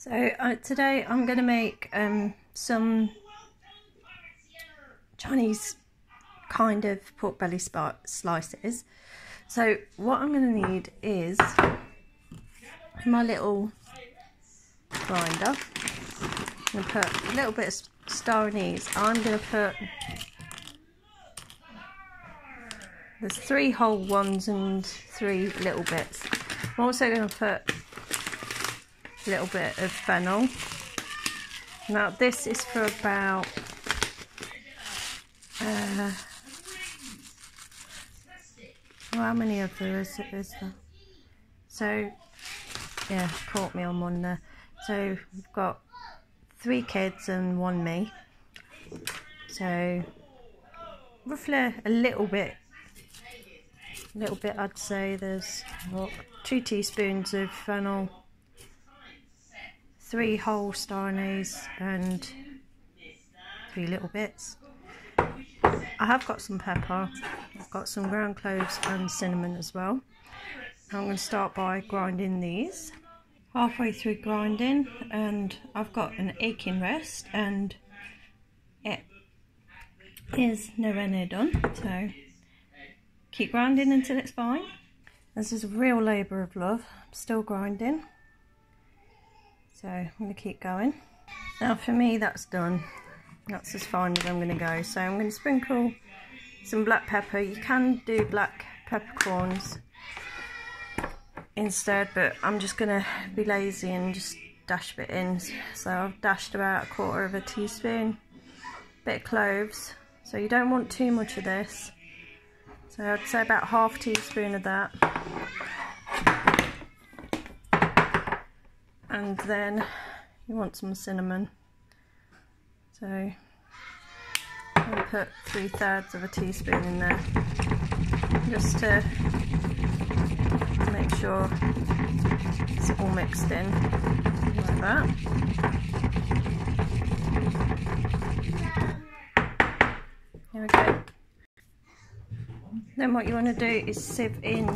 So today I'm going to make some Chinese kind of pork belly slices. So what I'm going to need is my little grinder. I'm going to put a little bit of star anise. I'm going to put, there's 3 whole ones and 3 little bits. I'm also going to put a little bit of fennel. Now this is for about how many of there is there? So yeah, caught me on one there. So we've got 3 kids and 1 me. So roughly a little bit I'd say. There's what, 2 teaspoons of fennel, 3 whole star anise and 3 little bits. I have got some pepper, I've got some ground cloves and cinnamon as well. I'm going to start by grinding these. Halfway through grinding and I've got an aching wrist and it is nowhere near done, so keep grinding until it's fine. This is a real labour of love. I'm still grinding, so I'm going to keep going. Now for me that's done. That's as fine as I'm going to go. So I'm going to sprinkle some black pepper. You can do black peppercorns instead, but I'm just going to be lazy and just dash a bit in. So I've dashed about 1/4 teaspoon, bit of cloves. So you don't want too much of this. So I'd say about 1/2 teaspoon of that. And then you want some cinnamon. So I'm going to put 3/3 teaspoon in there, just to make sure it's all mixed in, like that. There we go. Then what you want to do is sieve in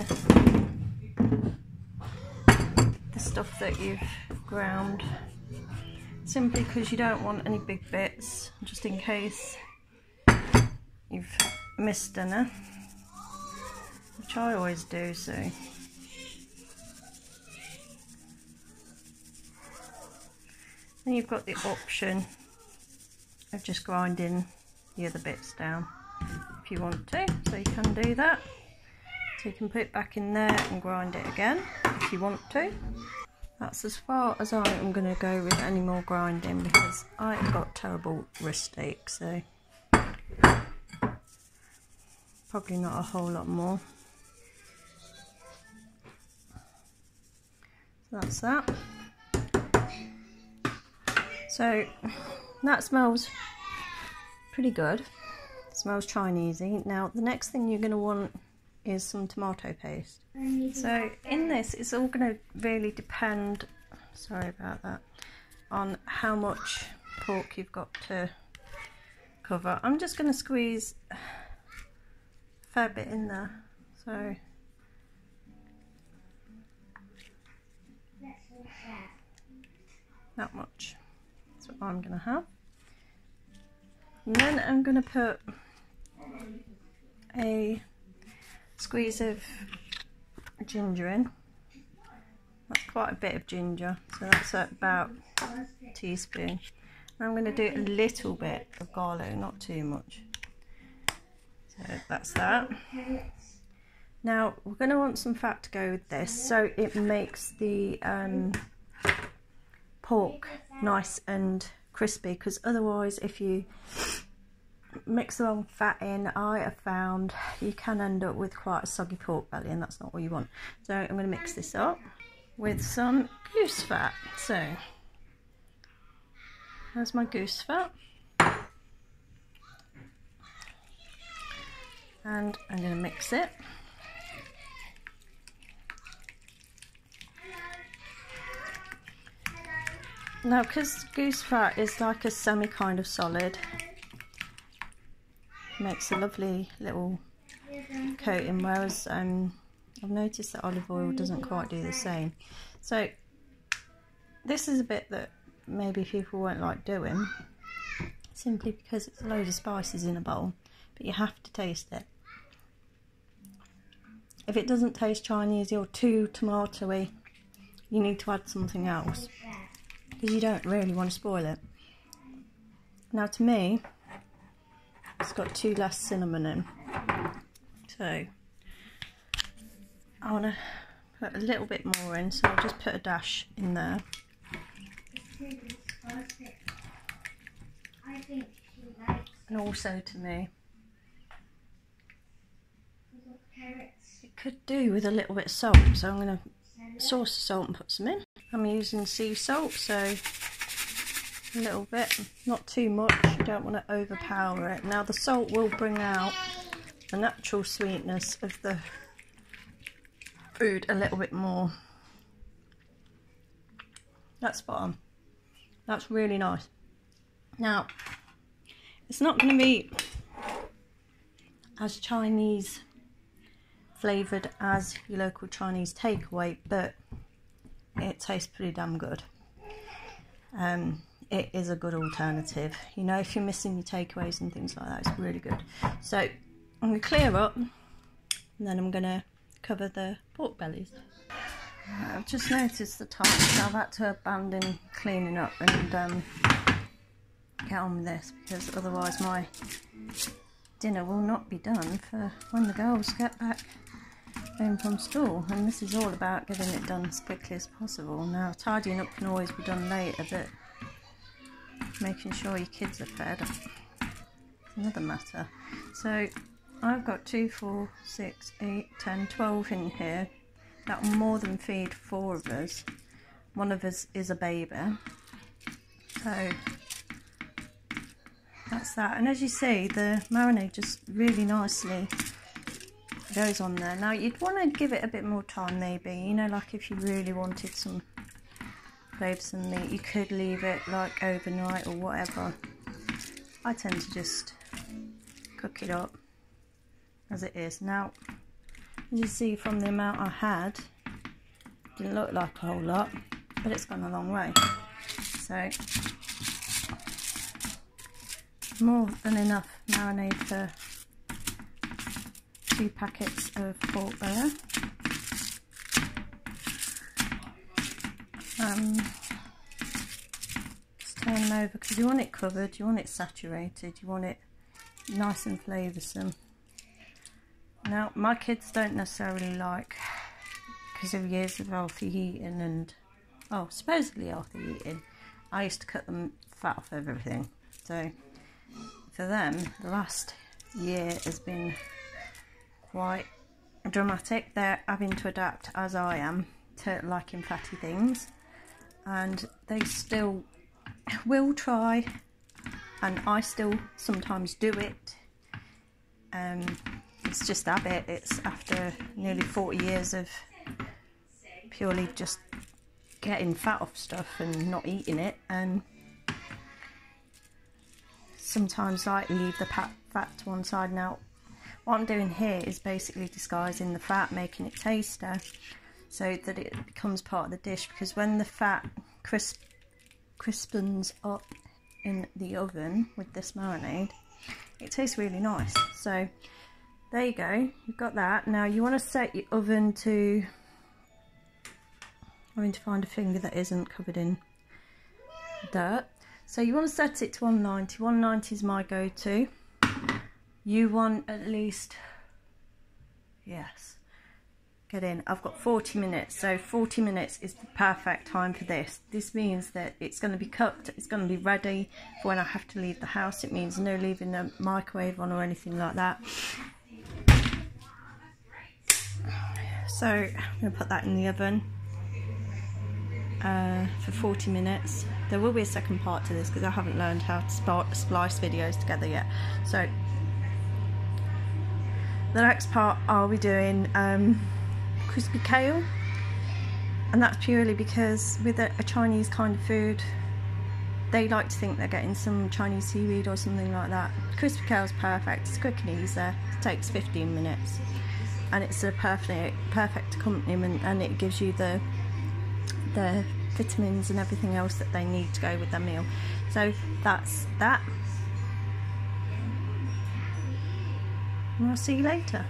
the stuff that you've ground, simply because you don't want any big bits, just in case you've missed any, which I always do. So then you've got the option of just grinding the other bits down if you want to, so you can do that. So you can put it back in there and grind it again if you want to. That's as far as I am going to go with any more grinding, because I've got terrible wrist ache, so probably not a whole lot more. So that's that. So that smells pretty good. It smells Chinesey. Now the next thing you're going to want is some tomato paste. So in this, it's all going to really depend, sorry about that, on how much pork you've got to cover. I'm just going to squeeze a fair bit in there, so that much. That's what I'm going to have. And then I'm going to put a squeeze of ginger in. That's quite a bit of ginger, so that's about a teaspoon. And I'm going to do a little bit of garlic, not too much. So that's that. Now we're going to want some fat to go with this, so it makes the pork nice and crispy, because otherwise if you mix the wrong fat in, I have found you can end up with quite a soggy pork belly, and that's not what you want. So I'm going to mix this up with some goose fat. So there's my goose fat, and I'm going to mix it. Now because goose fat is like a semi kind of solid, makes a lovely little coating, whereas I've noticed that olive oil doesn't quite do the same. So this is a bit that maybe people won't like doing, simply because it's a load of spices in a bowl, but you have to taste it. If it doesn't taste Chinese or too tomatoey, you need to add something else, because you don't really want to spoil it. Now to me, it's got too less cinnamon in, so I want to put a little bit more in, so I'll just put a dash in there. And also to me, it could do with a little bit of salt, so I'm going to sauce the salt and put some in. I'm using sea salt, so a little bit, not too much, you don't want to overpower it. Now the salt will bring out the natural sweetness of the food a little bit more. That's spot on. That's really nice. Now, it's not going to be as Chinese flavoured as your local Chinese takeaway, but it tastes pretty damn good. It is a good alternative. You know, if you're missing your takeaways and things like that, it's really good. So I'm going to clear up, and then I'm going to cover the pork bellies. I've just noticed the time, so I've had to abandon cleaning up and get on with this, because otherwise my dinner will not be done for when the girls get back home from school. And this is all about getting it done as quickly as possible. Now, tidying up can always be done later, but making sure your kids are fed is another matter. So I've got 2, 4, 6, 8, 10, 12 in here. That will more than feed 4 of us. One of us is a baby. So that's that. And as you see, the marinade just really nicely goes on there. Now you'd want to give it a bit more time maybe, you know, like if you really wanted some flavours in meat, you could leave it like overnight or whatever. I tend to just cook it up as it is. Now, as you see from the amount I had, didn't look like a whole lot, but it's gone a long way. So, more than enough marinade for 2 packets of pork there. Just turn them over, because you want it covered, you want it saturated, you want it nice and flavoursome. Now, my kids don't necessarily like, because of years of healthy eating and, supposedly healthy eating, I used to cut them fat off of everything. So, for them, the last year has been quite dramatic. They're having to adapt, as I am, to liking fatty things. And they still will try, and I still sometimes do it. It's just habit. It's after nearly 40 years of purely just getting fat off stuff and not eating it, and sometimes like leave the fat to one side. Now what I'm doing here is basically disguising the fat, making it taster so that it becomes part of the dish, because when the fat crispens up in the oven with this marinade, it tastes really nice. So there you go, you've got that. Now you want to set your oven to, I'm going to find a finger that isn't covered in dirt. So you want to set it to 190. 190 is my go-to. You want at least, yes, get in. I've got 40 minutes, so 40 minutes is the perfect time for this. This means that it's going to be cooked, it's going to be ready for when I have to leave the house. It means no leaving the microwave on or anything like that. So I'm going to put that in the oven for 40 minutes. There will be a second part to this because I haven't learned how to splice videos together yet. So the next part I'll be doing crispy kale, and that's purely because with a Chinese kind of food, they like to think they're getting some Chinese seaweed or something like that. Crispy kale is perfect. It's quick and easy. It takes 15 minutes, and it's a perfect accompaniment, and it gives you the vitamins and everything else that they need to go with their meal. So that's that. And I'll see you later.